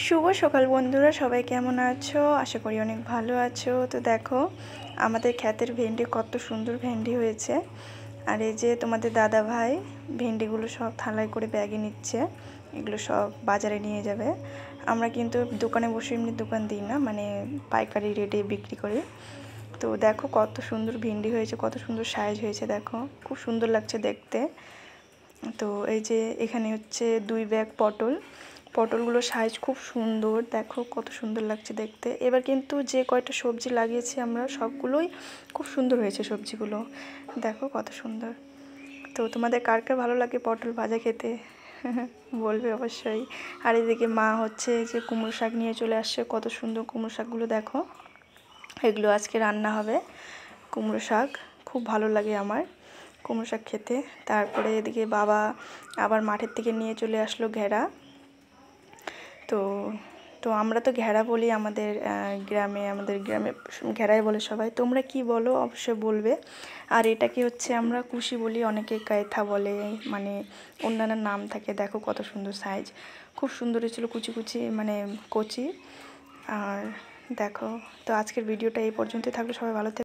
শুভ সকাল বন্ধুরা, সবাই কেমন আছো? আশা করি অনেক ভালো আছো। তো দেখো আমাদের ক্ষেতের ভেন্ডি কত সুন্দর ভেন্ডি হয়েছে। আর এই যে তোমাদের দাদা ভাই ভেন্ডিগুলো সব থালায় করে ব্যাগে নিচ্ছে, এগুলো সব বাজারে নিয়ে যাবে। আমরা কিন্তু দোকানে বসে এমনি দোকান দিই না, মানে পাইকারি রেটে বিক্রি করি। তো দেখো কত সুন্দর ভেন্ডি হয়েছে, কত সুন্দর সাইজ হয়েছে, দেখো খুব সুন্দর লাগছে দেখতে। তো এই যে এখানে হচ্ছে 2 ব্যাগ পটলগুলো সাইজ খুব সুন্দর, দেখো কত সুন্দর লাগছে দেখতে। এবার কিন্তু যে কয়টা সবজি লাগিয়েছি আমরা সবগুলোই খুব সুন্দর হয়েছে সবজিগুলো, দেখো কত সুন্দর। তো তোমাদের কার কার ভালো লাগে পটল ভাজা খেতে বলবে অবশ্যই। আর এদিকে মা হচ্ছে যে কুমড়ো শাক নিয়ে চলে আসছে, কত সুন্দর কুমড়ো শাকগুলো দেখো। এগুলো আজকে রান্না হবে। কুমড়ো শাক খুব ভালো লাগে আমার কুমড়ো শাক খেতে। তারপরে এদিকে বাবা আবার মাঠের থেকে নিয়ে চলে আসলো ঘেরা। তো তো আমরা তো ঘেরা বলি আমাদের গ্রামে ঘেরাই বলে সবাই। তোমরা কি বলো অবশ্যই বলবে। আর এটাকে হচ্ছে আমরা কুশি বলি, অনেকে কায়থা বলে, মানে অন্যান্য নাম থাকে। দেখো কত সুন্দর সাইজ, খুব সুন্দর হয়েছিল, কুচি কুচি মানে কচি। আর দেখো, তো আজকের ভিডিওটা এই পর্যন্তই থাকলো। সবাই ভালো থেকো।